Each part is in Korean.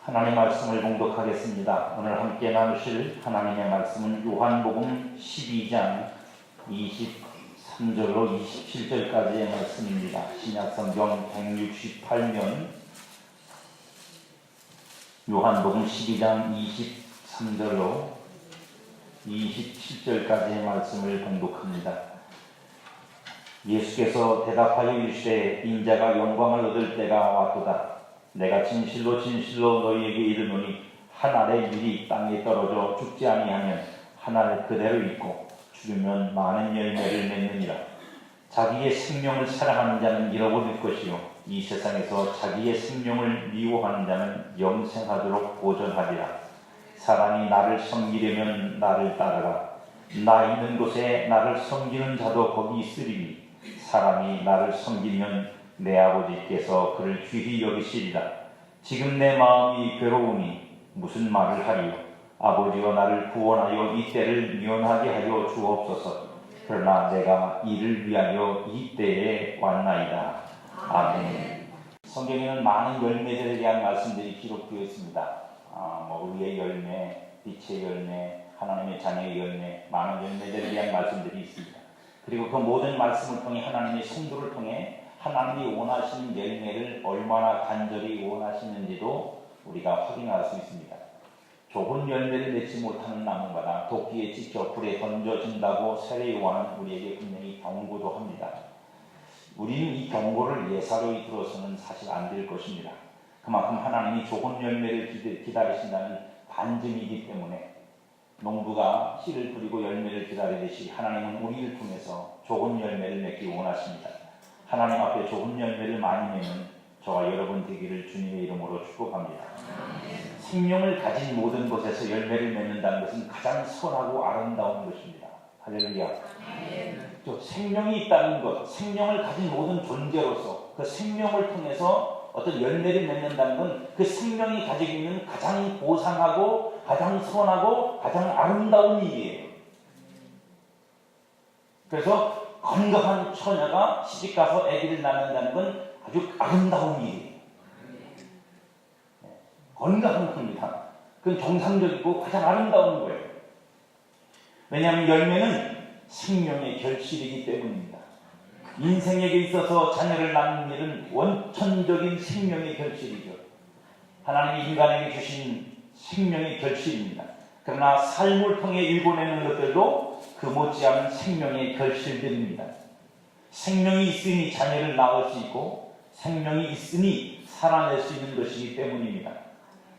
하나님의 말씀을 봉독하겠습니다. 오늘 함께 나누실 하나님의 말씀은 요한복음 12장 23절로 27절까지의 말씀입니다. 신약성경 168면 요한복음 12장 23절로 27절까지의 말씀을 봉독합니다. 예수께서 대답하여 이르시되 인자가 영광을 얻을 때가 왔도다. 내가 진실로 진실로 너희에게 이르노니 한 알의 밀이 땅에 떨어져 죽지 아니하면 한 알 그대로 있고 죽으면 많은 열매를 맺느니라. 자기의 생명을 사랑하는 자는 잃어버릴 것이요 이 세상에서 자기의 생명을 미워하는 자는 영생하도록 보존하리라. 사람이 나를 섬기려면 나를 따르라. 나 있는 곳에 나를 섬기는 자도 거기 있으리니 사람이 나를 섬기면 내 아버지께서 그를 귀히 여기시리라. 지금 내 마음이 괴로우니 무슨 말을 하리요. 아버지여 나를 구원하여 이 때를 면하게 하여 주옵소서. 그러나 내가 이를 위하여 이 때에 왔나이다. 아멘. 성경에는 많은 열매들에 대한 말씀들이 기록되어 있습니다. 의의 열매, 빛의 열매, 하나님의 자녀의 열매, 많은 열매들에 대한 말씀들이 있습니다. 그리고 그 모든 말씀을 통해 하나님의 성도를 통해 하나님이 원하시는 열매를 얼마나 간절히 원하시는지도 우리가 확인할 수 있습니다. 좋은 열매를 맺지 못하는 나무마다 도끼에 찍혀 불에 던져진다고 세례 요한은 우리에게 분명히 경고도 합니다. 우리는 이 경고를 예사로이 들어서는 사실 안 될 것입니다. 그만큼 하나님이 좋은 열매를 기다리신다는 반증이기 때문에 농부가 씨를 뿌리고 열매를 기다리듯이 하나님은 우리를 통해서 좋은 열매를 맺기 원하십니다. 하나님 앞에 좋은 열매를 많이 내는 저와 여러분 되기를 주님의 이름으로 축복합니다. 생명을 가진 모든 곳에서 열매를 맺는다는 것은 가장 선하고 아름다운 것입니다. 할렐루야. 또 생명이 있다는 것, 생명을 가진 모든 존재로서 그 생명을 통해서 어떤 열매를 맺는다는 건 그 생명이 가지고 있는 가장 고상하고 가장 선하고 가장 아름다운 일이에요. 그래서 건강한 처녀가 시집가서 아기를 낳는다는 건 아주 아름다운 일이에요. 건강한 겁니다. 그건 정상적이고 가장 아름다운 거예요. 왜냐하면 열매는 생명의 결실이기 때문입니다. 인생에게 있어서 자녀를 낳는 일은 원천적인 생명의 결실이죠. 하나님이 인간에게 주신 생명의 결실입니다. 그러나 삶을 통해 일궈내는 것들도 그 못지않은 생명의 결실들입니다. 생명이 있으니 자녀를 낳을 수 있고 생명이 있으니 살아낼 수 있는 것이기 때문입니다.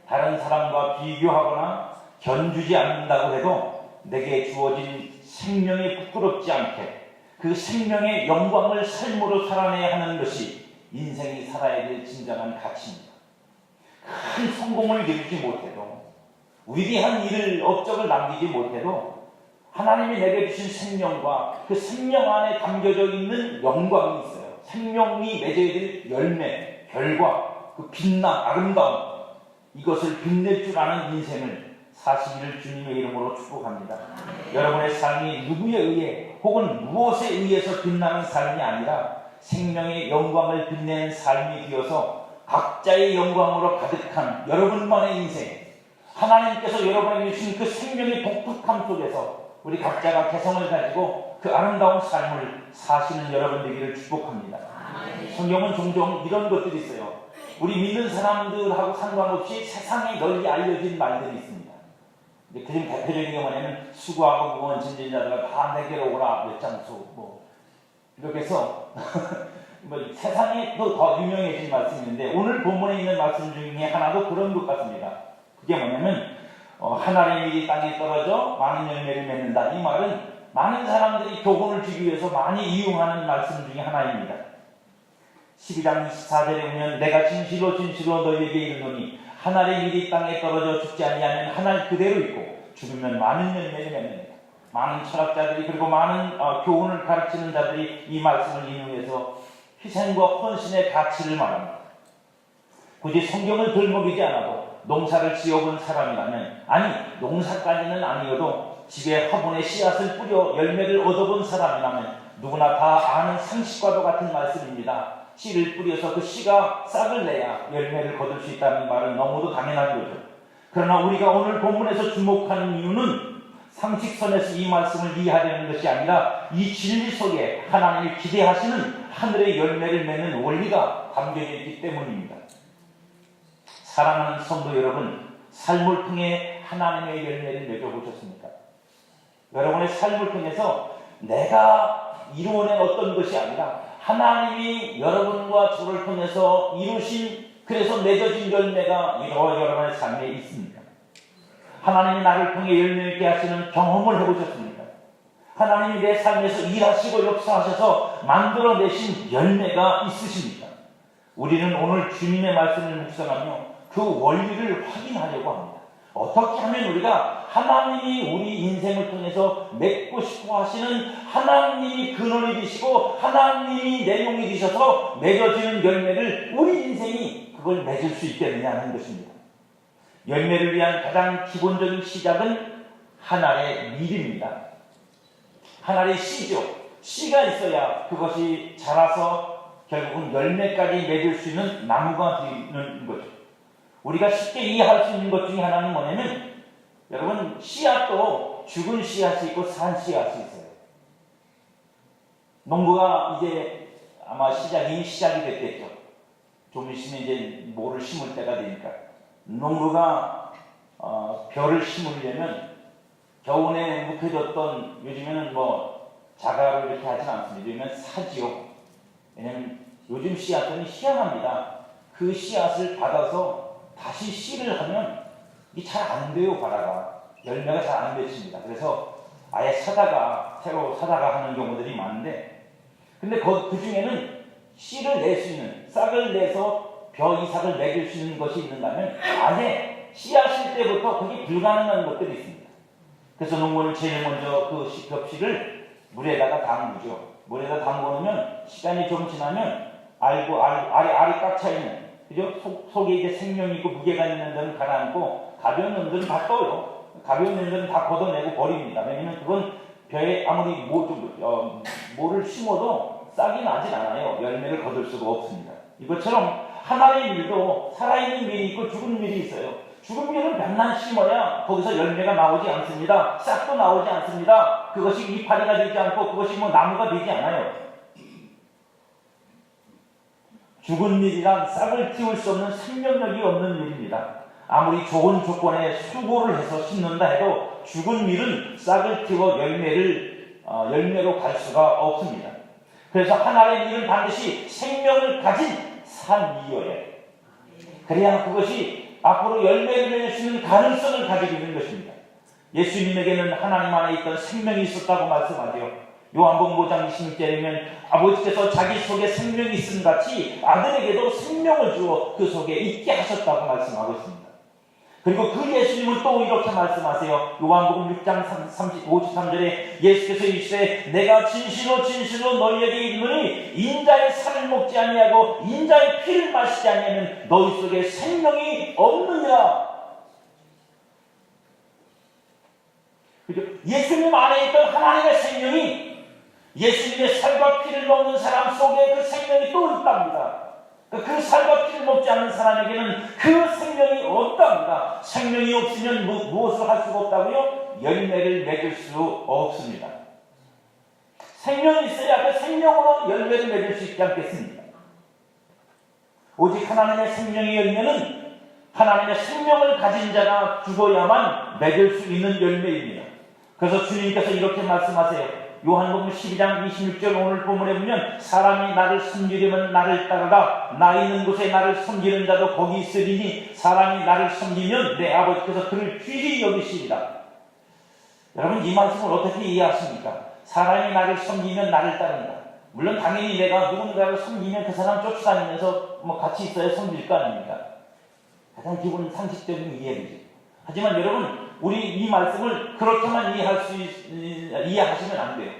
다른 사람과 비교하거나 견주지 않는다고 해도 내게 주어진 생명이 부끄럽지 않게 그 생명의 영광을 삶으로 살아내야 하는 것이 인생이 살아야 될 진정한 가치입니다. 큰 성공을 이루지 못해도 위대한 일을 업적을 남기지 못해도 하나님이 내게 주신 생명과 그 생명 안에 담겨져 있는 영광이 있어요. 생명이 맺어야 될 열매, 결과, 그 빛나 아름다움, 이것을 빛낼 줄 아는 인생을 사시기를 주님의 이름으로 축복합니다. 여러분의 삶이 누구에 의해 혹은 무엇에 의해서 빛나는 삶이 아니라 생명의 영광을 빛내는 삶이 되어서 각자의 영광으로 가득한 여러분만의 인생, 하나님께서 여러분에게 주신 그 생명의 독특함 속에서 우리 각자가 개성을 가지고 그 아름다운 삶을 사시는 여러분 되기를 축복합니다. 성경은 종종 이런 것들이 있어요. 우리 믿는 사람들하고 상관없이 세상에 널리 알려진 말들이 있습니다. 그중 대표적인 게 뭐냐면 수고하고 무거운 짐진 자들아 다 내게로 오라 몇 장수 이렇게 해서 세상에 더 유명해진 말씀이 있는데 오늘 본문에 있는 말씀 중에 하나도 그런 것 같습니다. 그게 뭐냐면 한 알의 밀이 땅에 떨어져 많은 열매를 맺는다. 이 말은 많은 사람들이 교훈을 주기 위해서 많이 이용하는 말씀 중에 하나입니다. 12장 24절에 보면 내가 진실로 진실로 너희에게 이르노니 한 알의 밀이 땅에 떨어져 죽지 아니하면 한 알 그대로 있고 죽으면 많은 열매를 맺는다. 많은 철학자들이 그리고 많은 교훈을 가르치는 자들이 이 말씀을 인용해서 희생과 헌신의 가치를 말합니다. 굳이 성경을 들먹이지 않아도 농사를 지어본 사람이라면 아니 농사까지는 아니어도 집에 화분에 씨앗을 뿌려 열매를 얻어본 사람이라면 누구나 다 아는 상식과도 같은 말씀입니다. 씨를 뿌려서 그 씨가 싹을 내야 열매를 거둘 수 있다는 말은 너무도 당연한 거죠. 그러나 우리가 오늘 본문에서 주목하는 이유는 상식선에서 이 말씀을 이해하려는 것이 아니라 이 진리 속에 하나님이 기대하시는 하늘의 열매를 맺는 원리가 담겨져 있기 때문입니다. 사랑하는 성도 여러분, 삶을 통해 하나님의 열매를 맺어보셨습니까? 여러분의 삶을 통해서 내가 이루어낸 어떤 것이 아니라 하나님이 여러분과 저를 통해서 이루신, 그래서 맺어진 열매가 여러분의 삶에 있습니다. 하나님이 나를 통해 열매 있게 하시는 경험을 해보셨습니까? 하나님이 내 삶에서 일하시고 역사하셔서 만들어내신 열매가 있으십니까? 우리는 오늘 주님의 말씀을 묵상하며 그 원리를 확인하려고 합니다. 어떻게 하면 우리가 하나님이 우리 인생을 통해서 맺고 싶어 하시는 하나님이 근원이 되시고 하나님이 내용이 되셔서 맺어지는 열매를 우리 인생이 그걸 맺을 수 있겠느냐 하는 것입니다. 열매를 위한 가장 기본적인 시작은 하나의 밀입니다. 하나의 씨죠. 씨가 있어야 그것이 자라서 결국은 열매까지 맺을 수 있는 나무가 되는 거죠. 우리가 쉽게 이해할 수 있는 것 중에 하나는 뭐냐면, 여러분, 씨앗도 죽은 씨앗이 있고 산 씨앗이 있어요. 농부가 이제 아마 이미 시작이 됐겠죠. 좀 있으면 이제 모를 심을 때가 되니까. 농부가 벼를 심으려면 겨우내 묵혀뒀던, 요즘에는 뭐 자가로 이렇게 하진 않습니다. 요즘에는 사지요. 왜냐면 요즘 씨앗은 희한합니다. 그 씨앗을 받아서 다시 씨를 하면 이게 잘 안 돼요. 바다가 열매가 잘 안 맺힙니다. 그래서 아예 새로 사다가 하는 경우들이 많은데, 근데 그 중에는 씨를 낼 수 있는, 싹을 내서 벼 이삭을 먹일 수 있는 것이 있는다면 아예 씨앗일 때부터 그게 불가능한 것들이 있습니다. 그래서 농부는 제일 먼저 그 벼씨를 물에다가 담그죠. 물에다 담궈놓으면 시간이 좀 지나면 알이 꽉 차있는, 그죠? 속에 이제 생명이 있고 무게가 있는 데는 가라앉고, 가벼운 놈들은 다 떠요. 가벼운 놈들은 다 걷어내고 버립니다. 왜냐면 그건 벼에 아무리 모를 심어도 싹이 나진 않아요. 열매를 거둘 수가 없습니다. 이것처럼 하나의 밀도 살아있는 밀이 있고 죽은 밀이 있어요. 죽은 밀은 몇날 심어야 거기서 열매가 나오지 않습니다. 싹도 나오지 않습니다. 그것이 이파리가 되지 않고 그것이 나무가 되지 않아요. 죽은 밀이란 싹을 틔울 수 없는 생명력이 없는 밀입니다. 아무리 좋은 조건에 수고를 해서 심는다 해도 죽은 밀은 싹을 틔워 열매로 갈 수가 없습니다. 그래서 하나의 밀은 반드시 생명을 가진 산이어야 해요. 그래야 그것이 앞으로 열매를 맺을 수 있는 가능성을 가지고 있는 것입니다. 예수님에게는 하나님 안에 있던 생명이 있었다고 말씀하죠. 요한복음 5장 26절에 보면 아버지께서 자기 속에 생명이 있음 같이 아들에게도 생명을 주어 그 속에 있게 하셨다고 말씀하고 있습니다. 그리고 그 예수님은 또 이렇게 말씀하세요. 요한복음 6장 53절에 예수께서 이르시되 내가 진실로 진실로 너희에게 이르노니 인자의 살을 먹지 아니하고 인자의 피를 마시지 아니하면 너희 속에 생명이 없느니라. 그죠? 예수님 안에 있던 하나님의 생명이 예수님의 살과 피를 먹는 사람 속에 그 생명이 또 있답니다. 그 살과 피를 먹지 않는 사람에게는 그 생명이 없답니다. 생명이 없으면 무엇을 할 수가 없다고요? 열매를 맺을 수 없습니다. 생명이 있어야 그 생명으로 열매를 맺을 수 있지 않겠습니까? 오직 하나님의 생명의 열매는 하나님의 생명을 가진 자가 죽어야만 맺을 수 있는 열매입니다. 그래서 주님께서 이렇게 말씀하세요. 요한복음 12장 26절 오늘 본문에 보면 사람이 나를 섬기려면 나를 따르라. 나 있는 곳에 나를 섬기는 자도 거기 있으리니 사람이 나를 섬기면 내 아버지께서 그를 귀히 여기시리라. 여러분, 이 말씀을 어떻게 이해하십니까? 사람이 나를 섬기면 나를 따른다. 물론 당연히 내가 누군가를 섬기면 그 사람 쫓아다니면서 같이 있어야 섬길 거 아닙니까? 가장 기본 상식적인 이해이죠. 하지만 여러분, 우리 이 말씀을 그렇게만 이해하시면 안 돼요.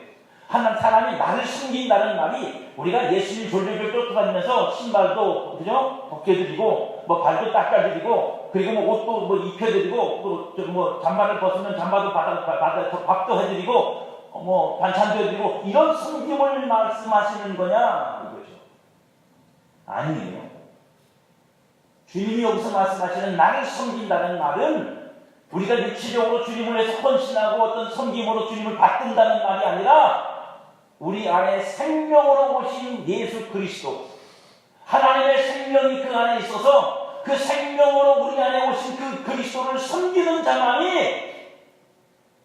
한 사람이 나를 섬긴다는 말이 우리가 예수님 졸졸졸 쫓아다니면서 신발도 그죠? 벗겨드리고 발도 닦아드리고 그리고 옷도 입혀드리고 또 잠바를 벗으면 잠바도 밥도 해드리고 반찬도 해드리고 이런 섬김을 말씀하시는 거냐 이거죠. 아니에요. 주님이 여기서 말씀하시는 나를 섬긴다는 말은 우리가 육체적으로 주님을 위해서 헌신하고 어떤 섬김으로 주님을 받든다는 말이 아니라 우리 안에 생명으로 오신 예수 그리스도, 하나님의 생명이 그 안에 있어서 그 생명으로 우리 안에 오신 그 그리스도를 섬기는 자만이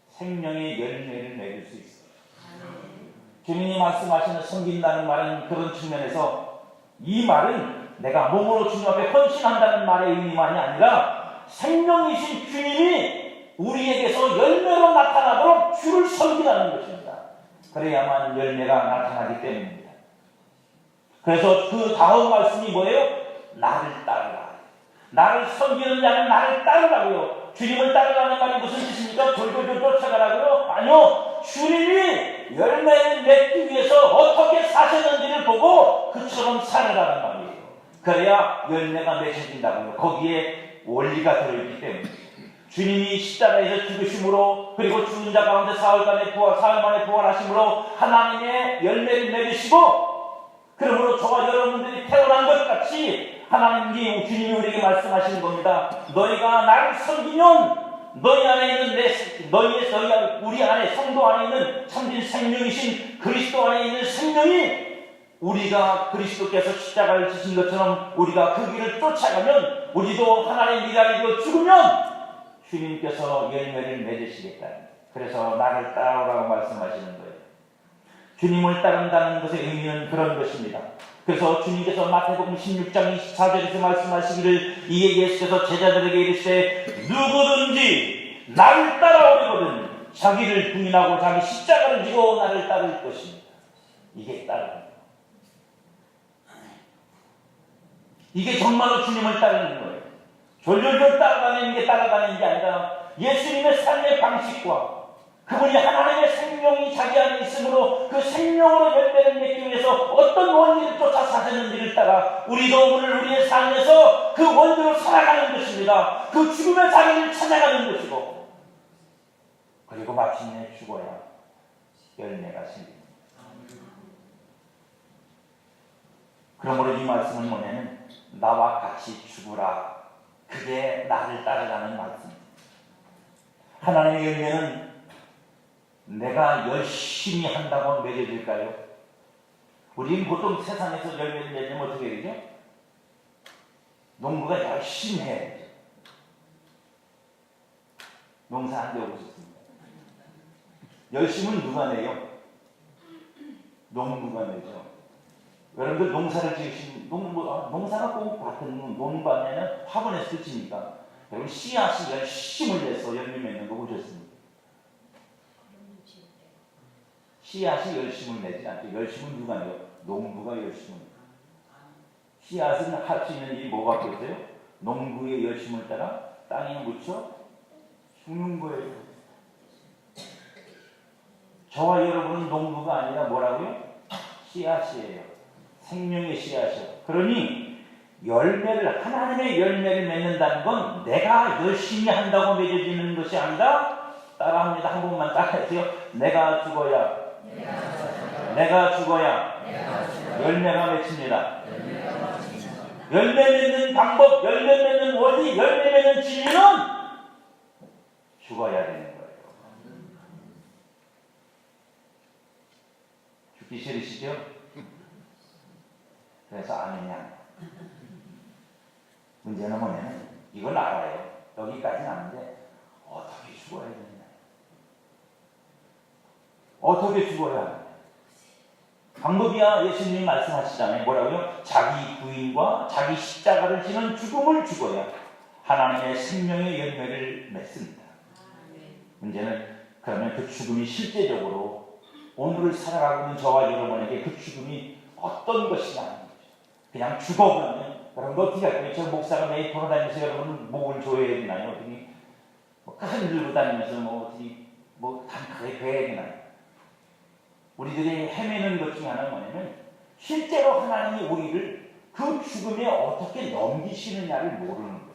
생명의 열매를 맺을 수 있어요. 주님이 말씀하시는 섬긴다는 말은 그런 측면에서 이 말은 내가 몸으로 주님 앞에 헌신한다는 말의 의미만이 아니라 생명이신 주님이 우리에게서 열매로 나타나도록 주를 섬기라는 것입니다. 그래야만 열매가 나타나기 때문입니다. 그래서 그 다음 말씀이 뭐예요? 나를 따르라. 나를 섬기는 자는 나를 따르라고요. 주님을 따르라는 말이 무슨 뜻입니까? 졸졸졸 쫓아가라고요? 아니요. 주님이 열매를 맺기 위해서 어떻게 사셨는지를 보고 그처럼 살아가는 말이에요. 그래야 열매가 맺혀진다고요. 거기에 원리가 들어있기 때문에. 주님이 십자가에서 죽으심으로 그리고 죽은 자 가운데 사흘 만에 부활하심으로 하나님의 열매를 맺으시고 그러므로 저와 여러분들이 태어난 것 같이 하나님이 주님이 우리에게 말씀하시는 겁니다. 너희가 나를 섬기면 너희 안에 있는 우리 안에 성도 안에 있는 참진 생명이신 그리스도 안에 있는 생명이 우리가 그리스도께서 십자가를 지신 것처럼 우리가 그 길을 쫓아가면 우리도 하나님의 미랄이 되어 죽으면 주님께서 열매를 맺으시겠다. 그래서 나를 따라오라고 말씀하시는 거예요. 주님을 따른다는 것의 의미는 그런 것입니다. 그래서 주님께서 마태복음 16장 24절에서 말씀하시기를 이에 예수께서 제자들에게 이르시되 누구든지 나를 따라오려거든 자기를 부인하고 자기 십자가를 지고 나를 따를 것입니다. 이게 따르는 거예요. 이게 정말로 주님을 따르는 거예요. 졸졸졸 따라다니는 게 따라다니는 게 아니라 예수님의 삶의 방식과 그분이 하나님의 생명이 자기 안에 있으므로 그 생명으로 열매를 맺기 위해서 어떤 원리를 쫓아 사셨는지를 따라 우리도 오늘 우리의 삶에서 그 원리로 살아가는 것입니다. 그 죽음의 자리를 찾아가는 것이고 그리고 마침내 죽어야 열매가 생깁니다. 그러므로 이 말씀은 뭐냐면 나와 같이 죽으라. 그게 나를 따르라는 말씀입니다. 하나님의 열매는 내가 열심히 한다고 맺어질까요? 우리는 보통 세상에서 열매를 맺으면 어떻게 되죠? 농부가 열심히 해야 되죠. 농사 안 되고 싶습니다. 열심은 누가 내요? 농부가 내죠. 여러분들 농사를 지으신 농사가 꼭 같은 농반에는 화분에서 그치니까 여러분 씨앗이 열심을 내서 열매 맺는 거 보셨습니까? 씨앗이 열심을 내지 않죠. 열심은 누가 내요? 농부가 열심을 내요. 씨앗은 할 수 있는 일이 뭐가 없어요? 농부의 열심을 따라 땅에 묻혀 죽는 거예요. 저와 여러분은 농부가 아니라 뭐라고요? 씨앗이에요. 생명의 씨앗이요. 그러니 열매를 하나님의 열매를 맺는다는 건 내가 열심히 한다고 맺어지는 것이 아니라 따라합니다. 한 번만 따라해주세요. 내가 죽어야 열매가 맺힙니다. 열매 맺는 방법, 열매 맺는 원리, 열매 맺는 진리는 죽어야 되는 거예요. 죽기 싫으시죠? 그래서 아느냐. 문제는 뭐냐면 이걸 알아요. 여기까지는 아는데 어떻게 죽어야 되느냐. 어떻게 죽어야 하느냐. 방법이야. 예수님이 말씀하시잖아요. 뭐라고요? 자기 부인과 자기 십자가를 지는 죽음을 죽어야 하나님의 생명의 열매를 맺습니다. 문제는 그러면 그 죽음이 실제적으로 오늘을 살아가고 있는 저와 여러분에게 그 죽음이 어떤 것이냐 하는 거죠. 그냥 죽어버리면 여러분 어떻게 할 거예요? 저 목사가 매일 돌아다니면서 여러분 목을 조여야 되나요? 어떻게 큰 들고 다니면서 어떻게 단칼에 괴야 되나요? 우리들이 헤매는 것 중에 하나는 뭐냐면 실제로 하나님이 우리를 그 죽음에 어떻게 넘기시느냐를 모르는 거예요.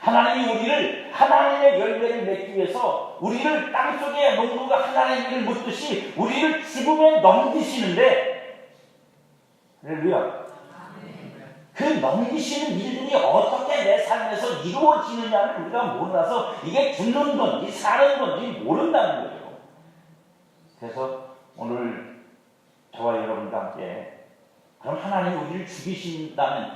하나님이 우리를 하나님의 열매를 맺기 위해서 우리를 땅속에 농부가 하나님의 일을 묻듯이 우리를 죽음에 넘기시는데 할렐루야. 그 넘기시는 일들이 어떻게 내 삶에서 이루어지느냐를 우리가 몰라서 이게 죽는 건지 사는 건지 모른다는 거예요. 그래서 오늘 저와 여러분과 함께 그럼 하나님이 우리를 죽는다는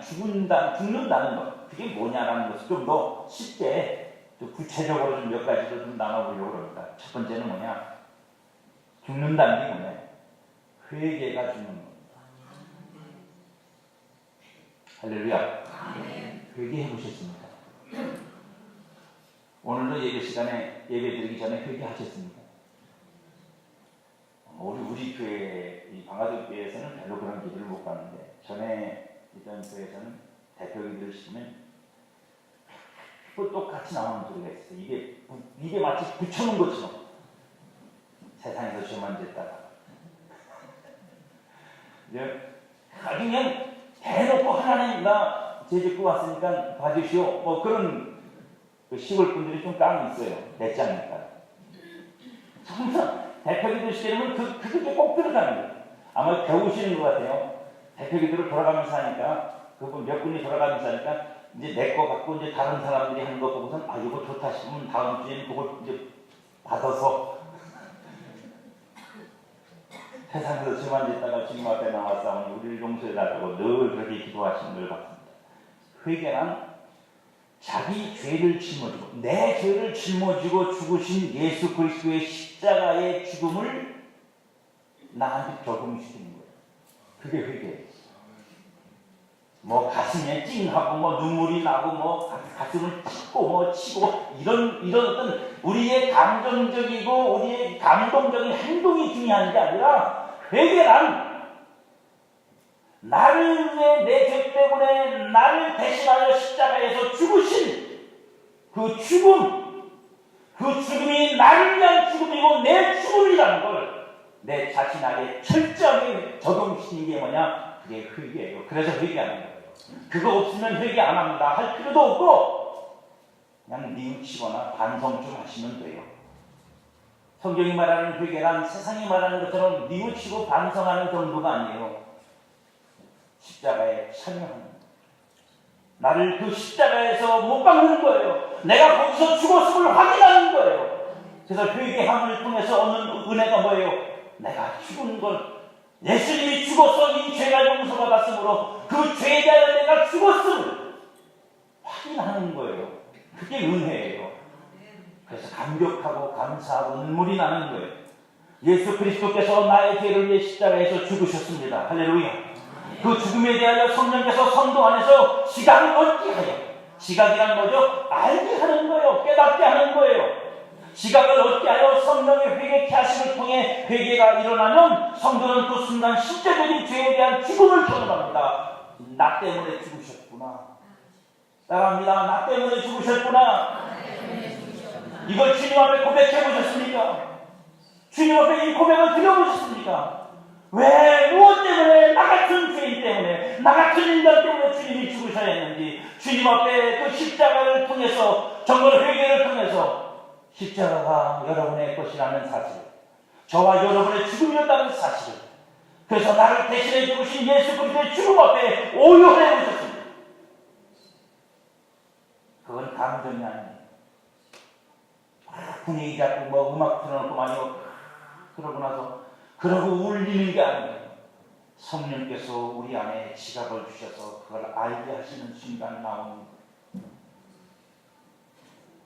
것, 그게 뭐냐라는 것을 좀 더 쉽게 좀 구체적으로 좀 몇 가지로 좀 나눠보려고 합니다. 첫 번째는 뭐냐? 죽는다는 게 뭐냐? 회개가 죽는 겁니다. 할렐루야. 회개해 보셨습니까? 오늘도 예배 시간에 예배 드리기 전에 회개하셨습니까? 우리 교회, 이 방화동 교회에서는 별로 그런 기도를 못 받는데, 전에 있던 교회에서는 대표기도를 시키면 또 똑같이 나오는 소리가 있어요. 이게 마치 붙여놓은 것처럼. 세상에서 죄만 짓다가. 그냥 대놓고 하나님 나 죄 짓고 왔으니까 봐주시오. 뭐 그런 시골 분들이 좀 깡이 있어요. 냈자니까. 항상 대표기도 시키면 그게 꼭 들어가는 거예요. 아마 배우시는 것 같아요. 대표기도를 돌아가면서 하니까 그분 몇 분이 돌아가면서 하니까 이제 내 거 갖고 이제 다른 사람들이 하는 거 보고선 이거 좋다 싶으면 다음 주에는 그걸 이제 받아서 세상에서 죄만 짓다가 주님 앞에 나와서 우리를 용서해달라고 늘 그렇게 기도하시는 걸 봤습니다. 회개란 자기 죄를 짊어지고 내 죄를 짊어지고 죽으신 예수 그리스도의 십자가의 죽음을 나한테 적용시키는 거예요. 그게 회개예요. 뭐 가슴에 찡하고 뭐 눈물이 나고 뭐 가슴을 찢고 뭐 치고 이런 어떤 우리의 감정적이고 우리의 감동적인 행동이 중요한 게 아니라 회개란 나를 위해 내 죄 때문에 나를 대신하여 십자가에서 죽으신 그 죽음이 나를 위한 죽음이고 내 죽음이라는 걸 내 자신에게 철저하게 적용시키는 게 뭐냐? 그게 회개예요. 그래서 회개하는 거예요. 그거 없으면 회개 안 합니다. 할 필요도 없고 그냥 뉘우치거나 반성 좀 하시면 돼요. 성경이 말하는 회개란 세상이 말하는 것처럼 뉘우치고 반성하는 정도가 아니에요. 십자가에 참여하는 나를 그 십자가에서 못 박는 거예요. 내가 거기서 죽었음을 확인하는 거예요. 그래서 회개함을 통해서 얻는 은혜가 뭐예요? 내가 죽은 걸 예수님이 죽어서 이 죄가 용서받았으므로 그 죄에 대하여 내가 죽었음을 확인하는 거예요. 그게 은혜예요. 그래서 감격하고 감사하고 눈물이 나는 거예요. 예수 그리스도께서 나의 죄를 위해 십자가에서 죽으셨습니다. 할렐루야. 그 죽음에 대하여 성령께서 성도 안에서 지각을 얻게 하여, 지각이란 뭐죠? 알게 하는 거예요. 깨닫게 하는 거예요. 지각을 얻게 하여 성령의 회개케 하심을 통해 회개가 일어나면 성도는 그 순간 실제적인 죄에 대한 죽음을 경험합니다. 나 때문에 죽으셨구나. 따라합니다. 나 때문에 죽으셨구나. 이걸 주님 앞에 고백해 보셨습니까? 주님 앞에 이 고백을 드려보셨습니까? 왜 무엇 때문에 나 같은 죄인 때문에 나 같은 인간 때문에 주님이 죽으셔야 했는지 주님 앞에 그 십자가를 통해서 정말 회개를 통해서 십자가가 여러분의 것이라는 사실, 저와 여러분의 죽음이었다는 사실을, 그래서 나를 대신해 죽으신 예수 그리스도의 죽음 앞에 오열해 보셨습니다. 그건 감정이 아니에요. 분위기 잡고 뭐 음악 틀어놓고 많이 그러고 나서 그러고 울리는 게 아니에요. 성령께서 우리 안에 지각을 주셔서 그걸 알게 하시는 순간 나오는 거예요.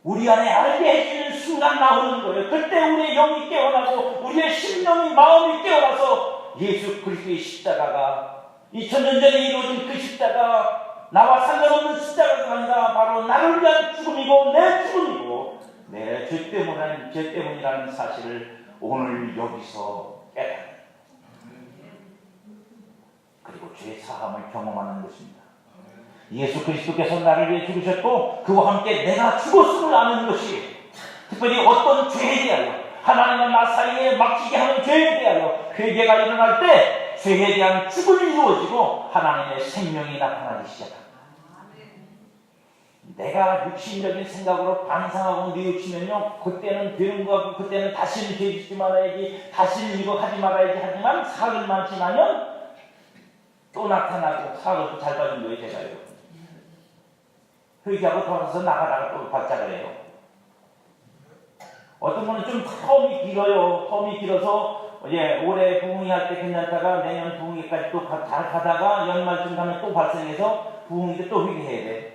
우리 안에 알게 해주는 순간 나오는 거예요. 그때 우리의 영이 깨어나고 우리의 심령이 마음이 깨어나서 예수 그리스도의 십자가가 2000년 전에 이루어진 그 십자가 나와 상관없는 십자가가 아니라 바로 나를 위한 죽음이고 내 죽음이고 내 죄 때문이라는 사실을 오늘 여기서 깨닫는 그리고 죄 사함을 경험하는 것입니다. 예수 그리스도께서 나를 위해 죽으셨고 그와 함께 내가 죽었음을 아는 것이 특별히 어떤 죄에 대하여 하나님과 나 사이에 막히게 하는 죄에 대하여 회개가 일어날 때 죄에 대한 죽음이 이루어지고 하나님의 생명이 나타나기 시작합니다. 내가 육신적인 생각으로 반성하고 뉘우치면요 그때는 되는 거 같고 그때는 다시는 죄 짓지 말아야지 다시는 이거 하지 말아야지 하지만 사흘만 지나면 또 나타나고 사고도 잘 받은 거예요, 제가요. 회개하고 돌아서 나가다가 또 받자고 해요. 어떤 분은 좀 텀이 길어요. 텀이 길어서 올해 부흥회 할 때 괜찮다가 내년 부흥회까지 또 잘 가다가 연말쯤 가면 또 발생해서 부흥회 때 또 회개해야 돼.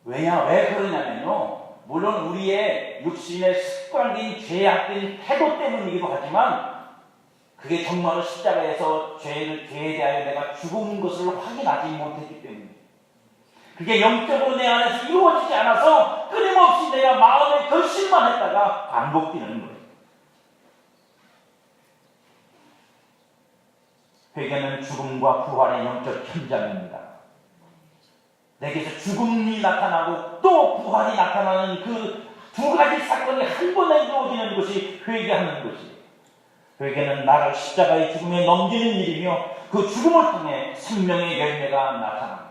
왜 그러냐면요. 물론 우리의 육신의 습관된 죄악된 태도 때문이기도 하지만 그게 정말로 십자가에서 죄에 대하여 내가 죽은 것을 확인하지 못했기 때문에 그게 영적으로 내 안에서 이루어지지 않아서 끊임없이 내가 마음의 결심만 했다가 반복되는 거예요. 회개는 죽음과 부활의 영적 현장입니다. 내게서 죽음이 나타나고 또 부활이 나타나는 그 두 가지 사건이 한 번에 이루어지는 것이 회개하는 것이에요. 회개는 나를 십자가의 죽음에 넘기는 일이며 그 죽음을 통해 생명의 열매가 나타납니다.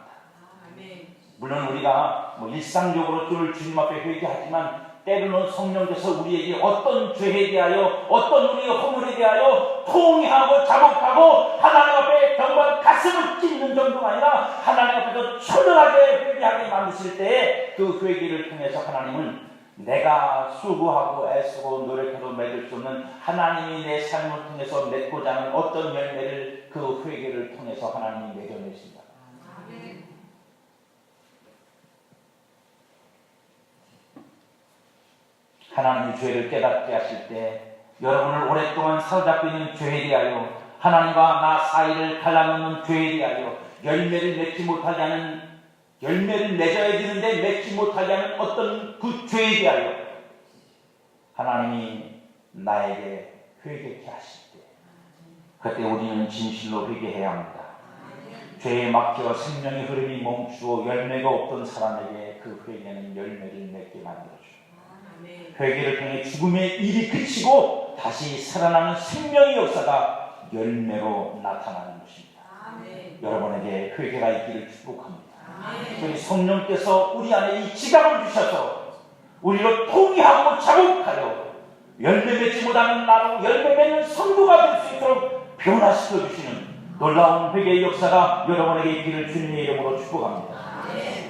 물론 우리가 일상적으로 주님 앞에 회개하지만 때로는 성령께서 우리에게 어떤 죄에 대하여 어떤 우리의 허물에 대하여 통회하고 자복하고 하나님 앞에 정말 가슴을 찢는 정도가 아니라 하나님 앞에서 초연하게 회개하게 만드실 때에 그 회개를 통해서 하나님은 내가 수고하고 애쓰고 노력해도 맺을 수 없는 하나님이 내 삶을 통해서 맺고자 하는 어떤 열매를 그 회개를 통해서 하나님이 맺어내십니다. 하나님이 죄를 깨닫게 하실 때 여러분을 오랫동안 사로잡고 있는 죄에 대하여 하나님과 나 사이를 갈라놓는 죄에 대하여 열매를 맺지 못하게 하는 열매를 맺어야 되는데 맺지 못하게 하는 어떤 그 죄에 대하여 하나님이 나에게 회개케 하실 때 그때 우리는 진실로 회개해야 합니다. 죄에 막혀 생명의 흐름이 멈추어 열매가 없던 사람에게 그 회개는 열매를 맺게 만들어줍니다. 회개를 통해 죽음의 일이 그치고 다시 살아나는 생명의 역사가 열매로 나타나는 것입니다. 여러분에게 회개가 있기를 축복합니다. 저희 성령께서 우리 안에 이 지각을 주셔서 우리로 통회하고 자복하여 열매 맺지 못하는 나로 열매 맺는 성도가 될 수 있도록 변화시켜 주시는 놀라운 회개의 역사가 여러분에게 있기를 주님의 이름으로 축복합니다.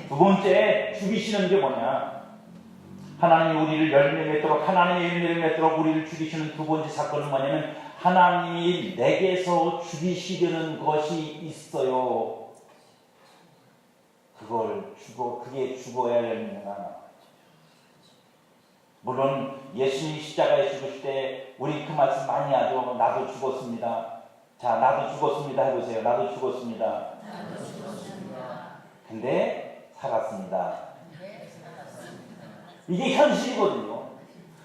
두 번째 죽이시는 게 뭐냐? 하나님이 우리를 열매 맺도록 하나님의 열매를 맺도록 우리를 죽이시는 두 번째 사건은 뭐냐면 하나님이 내게서 죽이시려는 것이 있어요. 그게 죽어야 열매가. 물론 예수님이 십자가에 죽으실 때 우리 그 말씀 많이 하죠. 나도 죽었습니다. 자, 나도 죽었습니다 해보세요. 나도 죽었습니다. 근데 살았습니다. 이게 현실이거든요.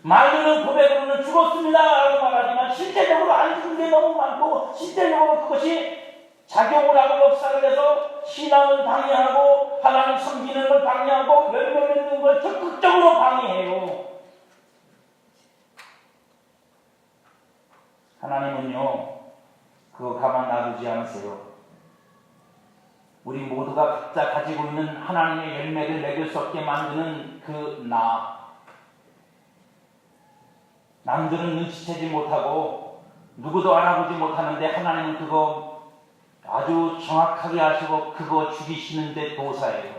말로는 고백으로는 죽었습니다 라고 말하지만 실제적으로 안 죽은 게 너무 많고 실제적으로 그것이 작용을 하고 역사를 해서 신앙을 방해하고 하나님 섬기는 걸 방해하고 열매 맺는 걸 적극적으로 방해해요. 하나님은요 그거 가만 놔두지 않으세요. 우리 모두가 각자 가지고 있는 하나님의 열매를 맺을 수 없게 만드는 그 남들은 눈치채지 못하고 누구도 알아보지 못하는데 하나님은 그거 아주 정확하게 아시고 그거 죽이시는데 도사예요.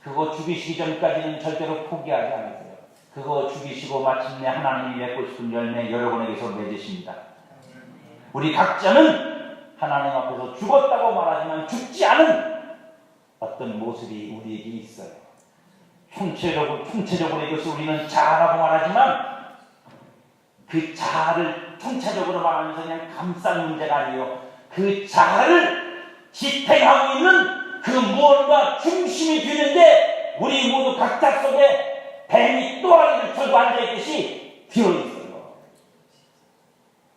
그거 죽이시기 전까지는 절대로 포기하지 않으세요. 그거 죽이시고 마침내 하나님이 맺고 싶은 열매 여러분에게서 맺으십니다. 우리 각자는 하나님 앞에서 죽었다고 말하지만 죽지 않은 어떤 모습이 우리에게 있어요. 총체적으로 이것을 우리는 자아라고 말하지만 그 자아를 총체적으로 말하면서 그냥 감싼 문제가 아니에요. 그 자아를 지탱하고 있는 그 무언가 중심이 되는데 우리 모두 각자 속에 뱀이 또아리를 털고 앉아있듯이 비어있어요.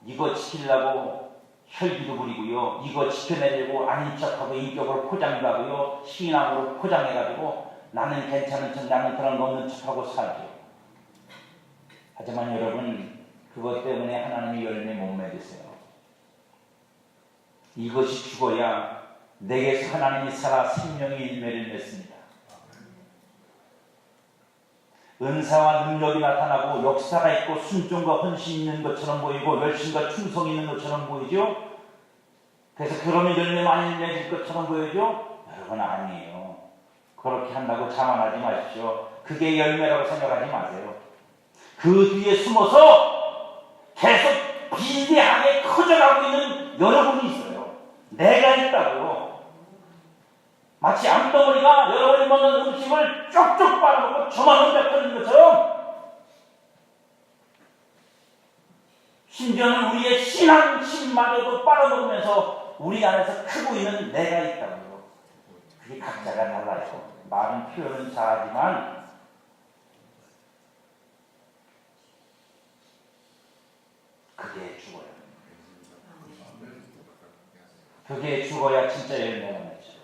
이거 지키려고 혈기도 부리고요. 이거 지켜내려고 아닌 척하고 인격으로 포장도 하고요. 신앙으로 포장해가지고 나는 괜찮은 척 나는 그런 거 없는 척하고 살죠. 하지만 여러분 그것 때문에 하나님이 열매 못 맺으세요. 이것이 죽어야 내게서 하나님이 살아 생명의 열매를 맺습니다. 은사와 능력이 나타나고 역사가 있고 순종과 헌신이 있는 것처럼 보이고 열심과 충성이 있는 것처럼 보이죠. 그래서 그러면 열매 많이 맺을 것처럼 보이죠. 여러분 아니에요. 그렇게 한다고 자만하지 마십시오. 그게 열매라고 생각하지 마세요. 그 뒤에 숨어서 계속 빈대하게 커져가고 있는 여러분이 있어요. 내가 있다고요. 마치 암덩어리가 여러분이 먹는 음식을 쪽쪽 빨아먹고 저만 혼자 끓는 것처럼 심지어는 우리의 신앙심마저도 빨아먹으면서 우리 안에서 크고 있는 내가 있다고요. 그게 각자가 달라요. 말은 표현은 잘하지만 그게 죽어요. 그게 죽어야 진짜 열매가 맺죠.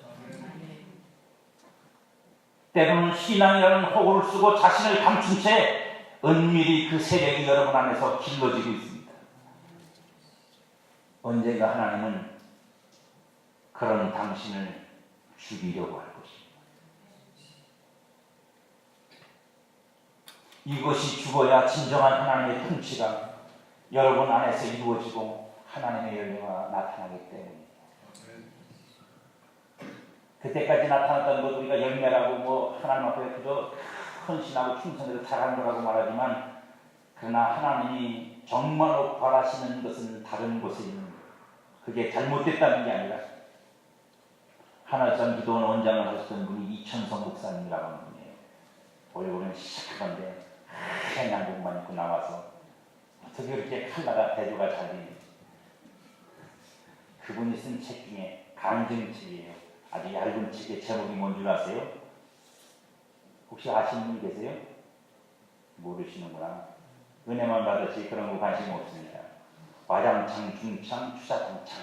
때로는 신앙이라는 호구를 쓰고 자신을 감춘 채 은밀히 그 세력이 여러분 안에서 길러지고 있습니다. 언젠가 하나님은 그런 당신을 죽이려고 할 것입니다. 이것이 죽어야 진정한 하나님의 통치가 여러분 안에서 이루어지고 하나님의 열매가 나타나기 때문입니다. 그때까지 나타났던 것 우리가 열매라고 뭐 하나님 앞에 그저 헌신하고 충성해서 잘한 거라고 말하지만 그러나 하나님이 정말로 바라시는 것은 다른 곳에 있는 거예요. 그게 잘못됐다는 게 아니라 하나전 기도원 원장을 하셨던 분이 이천성 목사님이라고 하는 분이에요. 얼굴은 시작하던데 하얀 양복만 입고 나와서 어떻게 그렇게 칼라가 대조가 잘 되는지. 그분이 쓴 책 중에 간증책이에요. 아주 얇은 책의 제목이 뭔 줄 아세요? 혹시 아시는 분 계세요? 모르시는구나. 은혜만 받았지 그런 거 관심 없습니다. 와장창, 중창, 추사창창.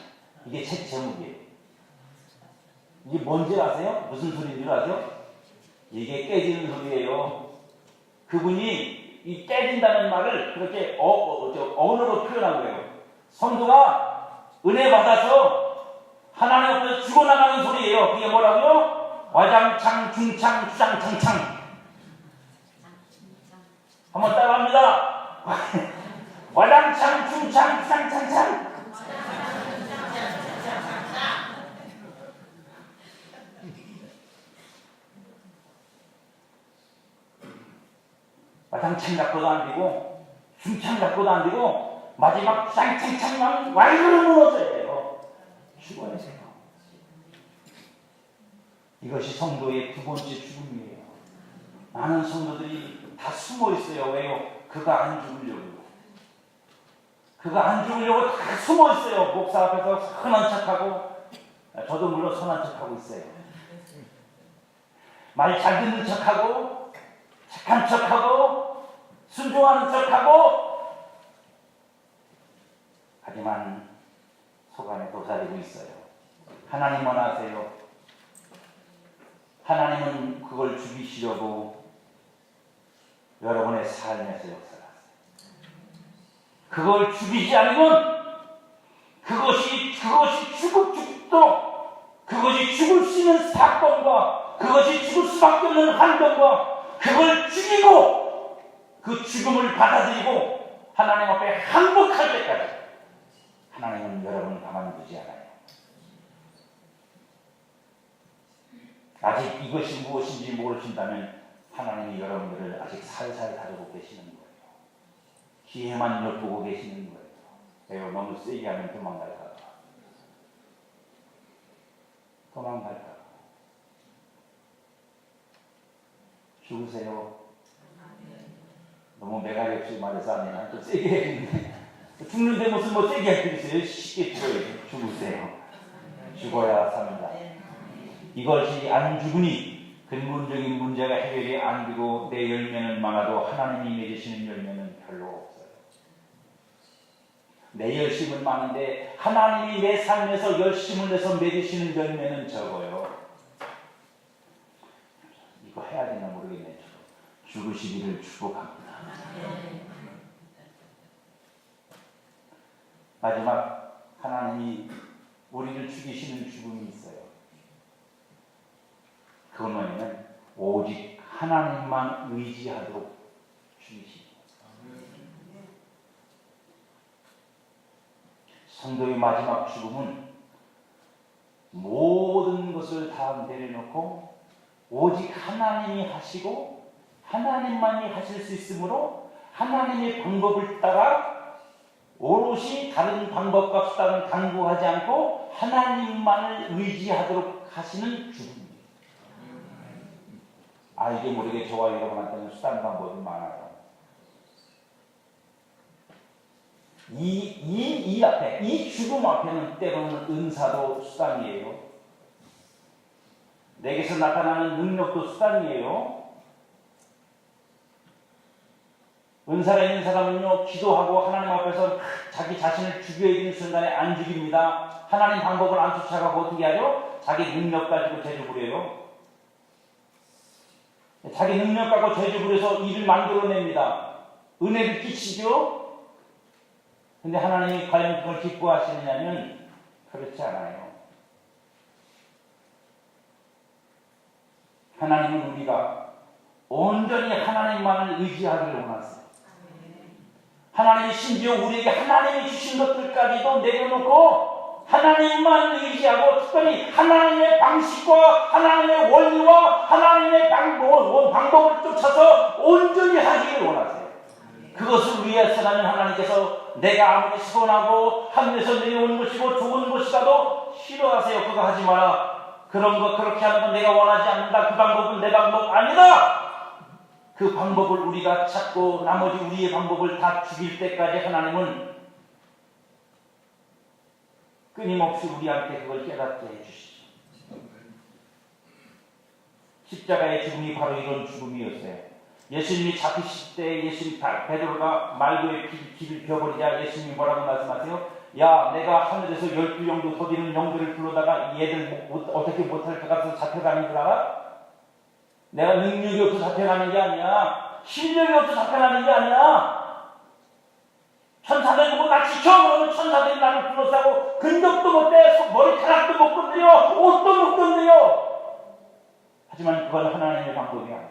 이게 책 제목이에요. 이게 뭔지 아세요? 무슨 소리인 줄 아세요? 이게 깨지는 소리예요. 그분이 이 깨진다는 말을 그렇게 언어로 표현한 거예요. 성도가 은혜 받아서 하나님 앞에서 죽어나가는 소리예요. 그게 뭐라고요? 와장창, 중창, 추장창창. 한번 따라합니다. 와장창, 중창, 추장창창. 와장창 잡고도 안 되고 중창 잡고도 안 되고 마지막 추장창창만 왈그로 무너져요. 죽어야 돼요. 이것이 성도의 두 번째 죽음이에요. 많은 성도들이 다 숨어 있어요. 왜요? 그가 안 죽으려고. 그가 안 죽으려고 다 숨어 있어요. 목사 앞에서 선한 척하고, 저도 물론 선한 척하고 있어요. 말 잘 듣는 척하고, 착한 척하고, 순종하는 척하고, 하지만 속 안에 도사리고 있어요. 하나님만 아세요. 하나님은 그걸 죽이시려고 여러분의 삶에서 역사하세요. 그걸 죽이지 않으면 그것이 죽도록 그것이 죽을 수 있는 사건과 그것이 죽을 수밖에 없는 환경과 그걸 죽이고 그 죽음을 받아들이고 하나님 앞에 항복할 때까지 하나님은 여러분을 가만두지 않아요. 아직 이것이 무엇인지 모르신다면 하나님이 여러분들을 아직 살살 다루고 계시는 거예요. 기회만 엿보고 계시는 거예요. 왜요? 너무 세게 하면 도망갈까 봐. 도망갈까 봐. 죽으세요. 너무 매가리 없이 말해서 안 되나? 또 세게 해야겠네. 죽는데 무슨 뭐 세게 할 게 있어요? 쉽게 죽어야지. 죽으세요. 죽어야 삽니다. 이것이 안 죽으니 근본적인 문제가 해결이 안 되고 내 열매는 많아도 하나님이 맺으시는 열매는 별로 없어요. 내 열심은 많은데 하나님이 내 삶에서 열심을 내서 맺으시는 열매는 적어요. 이거 해야 되나 모르겠네. 죽으시기를 축복합니다. 마지막 하나님이 우리를 죽이시는 죽음이 있어요. 그건 뭐냐면 오직 하나님만 의지하도록 죽이시고 성도의 마지막 죽음은 모든 것을 다 내려놓고 오직 하나님이 하시고 하나님만이 하실 수 있으므로 하나님의 방법을 따라 오롯이 다른 방법과 수단을 강구하지 않고 하나님만을 의지하도록 하시는 죽음입니다. 알게 모르게 저와 여러분한테는 수단 방법이 많아요. 이 죽음 앞에는 때로는 은사도 수단이에요. 내게서 나타나는 능력도 수단이에요. 은사가 있는 사람은요, 기도하고 하나님 앞에서 자기 자신을 죽여야 되는 순간에 안 죽입니다. 하나님 방법을 안 쫓아가고 어떻게 하죠? 자기 능력 가지고 재주부려요. 자기 능력 가지고 재주부려서 일을 만들어냅니다. 은혜를 끼치죠? 근데 하나님이 과연 그걸 기뻐하시느냐면 그렇지 않아요. 하나님은 우리가 온전히 하나님만을 의지하기를 원하세요. 하나님이 심지어 우리에게 하나님이 주신 것들까지도 내려놓고 하나님만 의지하고 특별히 하나님의 방식과 하나님의 원리와 하나님의 방법을 쫓아서 온전히 하기를 원하세요. 그것을 위해서라면 하나님께서 내가 아무리 시원하고 하늘에서 내려온 것이고 좋은 것이라도 싫어하세요. 그거 하지 마라. 그런 거 그렇게 하는 건 내가 원하지 않는다. 그 방법은 내 방법 아니다. 그 방법을 우리가 찾고 나머지 우리의 방법을 다 죽일 때까지 하나님은 끊임없이 우리한테 그걸 깨닫게 해주시죠. 십자가의 죽음이 바로 이런 죽음이었어요. 예수님이 잡히실 때 예수님 베드로가 말고의 길을 비워버리자 예수님이 뭐라고 말씀하세요? 야, 내가 하늘에서 12영도 더디는 영들을 불러다가 얘들 어떻게 못할 것 같아서 잡혀가는 줄 알아? 내가 능력이 없어 잡혀가는 게 아니야. 실력이 없어 잡혀가는 게 아니야. 천사들 보고 나 지켜! 그러면 천사들이 나를 둘러싸고 근접도 못해, 머리카락도 못 건드려, 옷도 못 건드려. 하지만 그건 하나님의 방법이야.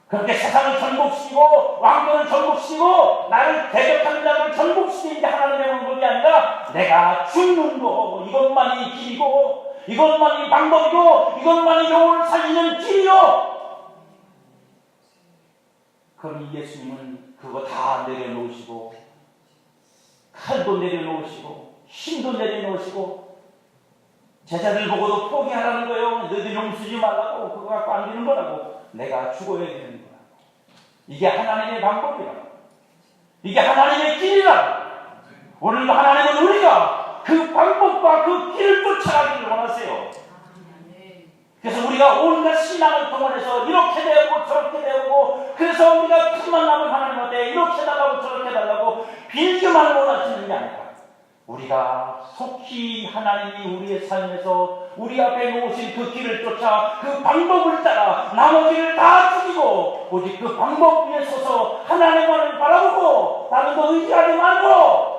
그렇게 세상을 전복시키고 왕권을 전복시키고 나를 대적하는 자를 전복시키는 게 하나님의 방법이 아니라 내가 죽는 거, 이것만이 길이고 이것만이 방법이고 이것만이 영혼을 살리는 길이요. 그럼 예수님은 그거 다 내려놓으시고 칼도 내려놓으시고 힘도 내려놓으시고 제자들 보고도 포기하라는 거예요. 너희들 용쓰지 말라고. 그거 갖고 안 되는 거라고. 내가 죽어야 되는 거라고. 이게 하나님의 방법이라고. 이게 하나님의 길이라고. 오늘도 하나님은 우리가 그 방법과 그 길을 쫓아가기를 원하세요. 그래서 우리가 온갖 신앙을 동원해서 이렇게 되고 저렇게 되고 그래서 우리가 틈만 나면 하나님한테 이렇게 달라고 저렇게 달라고 빌기만 원하시는 게 아니라 우리가 속히 하나님이 우리의 삶에서 우리 앞에 놓으신 그 길을 쫓아 그 방법을 따라 나머지를 다 죽이고 오직 그 방법 위에 서서 하나님만을 바라보고 다른 거 의지하지 말고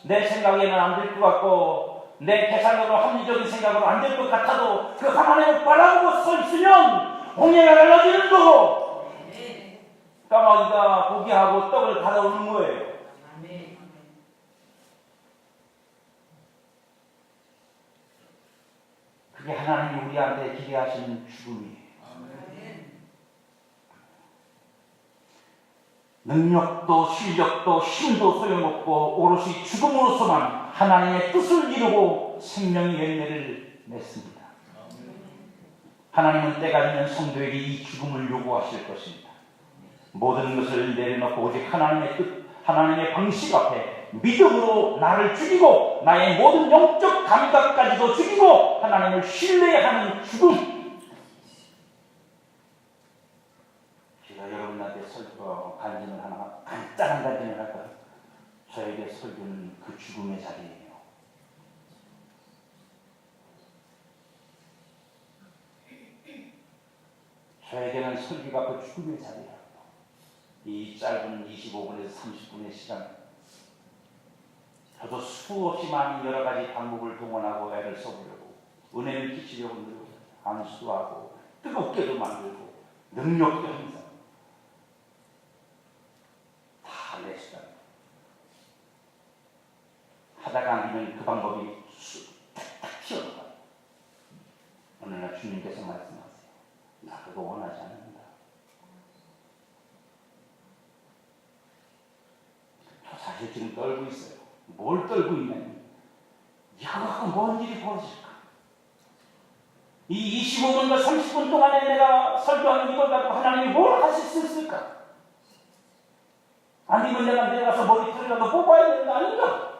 내 생각에는 안 될 것 같고 내 계산으로 합리적인 생각으로 안 될 것 같아도 그 하나님을 바라보고 서 있으면 홍해가 갈라지는 거고 까마귀가 고기하고 떡을 받아오는 거예요. 그게 하나님이 우리한테 기대하시는 죽음이에요. 능력도 실력도 힘도 소용없고 오롯이 죽음으로서만 하나님의 뜻을 이루고 생명의 열매를 맺습니다. 하나님은 때가 되면 성도에게 이 죽음을 요구하실 것입니다. 모든 것을 내려놓고 오직 하나님의 뜻, 하나님의 방식 앞에 믿음으로 나를 죽이고 나의 모든 영적 감각까지도 죽이고 하나님을 신뢰하는 죽음. 제가 여러분한테 간증을 하나, 간단한 간증을 할까요? 저에게 설교는 그 죽음의 자리예요. 저에게는 설교가 그 죽음의 자리예요. 이 짧은 25분에서 30분의 시간, 저도 수없이 많은 여러 가지 방법을 동원하고 애를 써보려고 은혜를 끼치려고 늘고 안수도 하고 뜨겁게도 만들고 능력도 항상 하다가 안 되면 그 방법이 탁탁 튀어나와요. 오늘날 주님께서 말씀하세요. 나 그거 원하지 않는다. 저 사실 지금 떨고 있어요. 뭘 떨고 있냐면 이거 갖고 뭔 일이 벌어질까? 이 25분과 30분 동안에 내가 설교하는 이걸 갖고 하나님이 뭘 하실 수 있을까? 아니면 내가 내려가서 머리털이라도 뽑아야 되는 거 아닌가?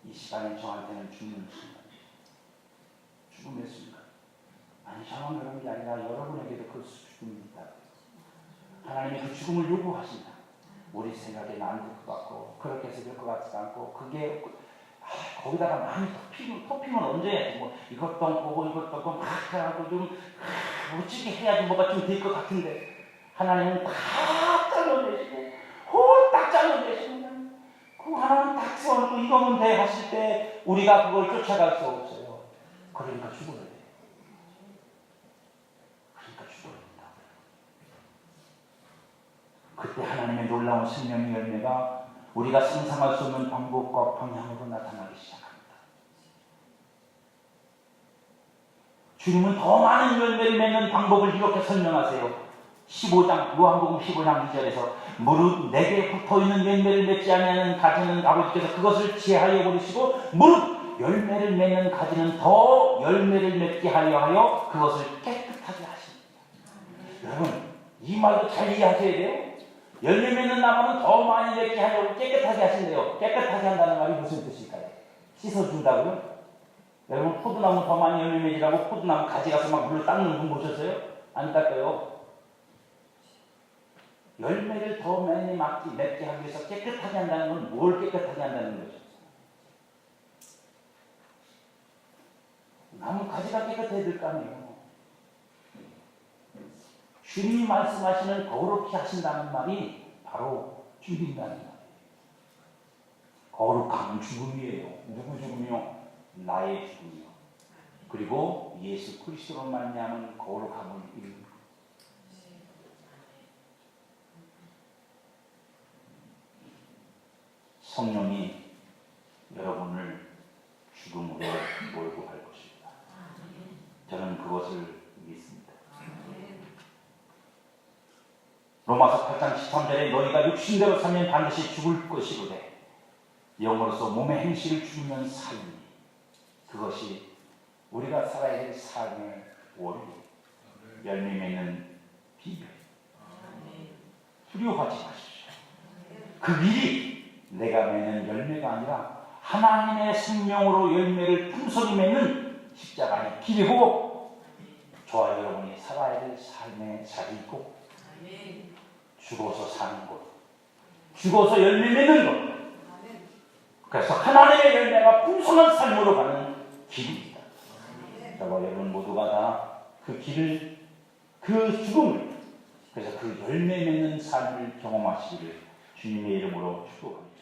이 시간이 저한테는 죽는 순간, 죽음의 순간. 아니 저만 그런 게 아니라 여러분에게도 그 죽음이 있다. 하나님이 그 죽음을 요구하신다. 우리 생각에는 안 될 것 같고 그렇게 해서 될 것 같지도 않고 그게 거기다가 많이 토핑은 언제 해야지 뭐 이것도 안 보고 이것도 하고 막 하고 좀 멋지게 해야지 뭐가 좀 될 것 같은데 하나님은 다 잘라내시고 홀딱 잘라내시고 그 하나님 딱 세워놓고 이거면 돼 하실 때 우리가 그걸 쫓아갈 수 없어요. 그러니까 죽어야 돼. 그러니까 죽어야 된다. 그때 하나님의 놀라운 생명의 열매가 우리가 상상할 수 없는 방법과 방향으로 나타나기 시작합니다. 주님은 더 많은 열매를 맺는 방법을 이렇게 설명하세요. 15장, 요한복음 15장 2절에서 무릇 내게 붙어있는 열매를 맺지 않는 가지는 아버지께서 그것을 제하여 버리시고 무릇 열매를 맺는 가지는 더 열매를 맺게 하여 그것을 깨끗하게 하십니다. 여러분 이 말도 잘 이해하셔야 돼요. 열매 맺는 나무는 더 많이 맺게 하려고 깨끗하게 하신대요. 깨끗하게 한다는 말이 무슨 뜻일까요? 씻어준다고요? 여러분 포도나무 더 많이 열매 맺으라고 포도나무 가지 가서 막 물을 닦는 분 보셨어요? 안 닦아요. 열매를 더 많이 맺게 하기 위해서 깨끗하게 한다는 건 뭘 깨끗하게 한다는 거죠? 나무 가지가 깨끗해야 될 거 아니에요. 주님이 말씀하시는 거룩히 하신다는 말이 바로 죽인다는 말이에요. 거룩함은 죽음이에요. 누구 죽음이요? 나의 죽음이요. 그리고 예수 그리스도로 말미암은 거룩함을 이룹니다. 성령이 여러분을 죽음으로 몰고 갈 것입니다. 저는 그것을 믿습니다. 로마서 8장 13절에 너희가 육신대로 살면 반드시 죽을 것이로되 영으로서 몸의 행실을 죽이면 살리. 그것이 우리가 살아야 될 삶의 원리, 열매 맺는 비결. 두려워하지 마십시오. 그 일이 내가 맺는 열매가 아니라 하나님의 생명으로 열매를 풍성히 맺는 십자가의 길이고 저와 여러분이 살아야 될 삶의 자리이고 죽어서 사는 것, 죽어서 열매 맺는 것. 그래서 하나님의 열매가 풍성한 삶으로 가는 길입니다. 저와 여러분 모두가 다 그 길을, 그 죽음을, 그래서 그 열매 맺는 삶을 경험하시기를 주님의 이름으로 축복합니다.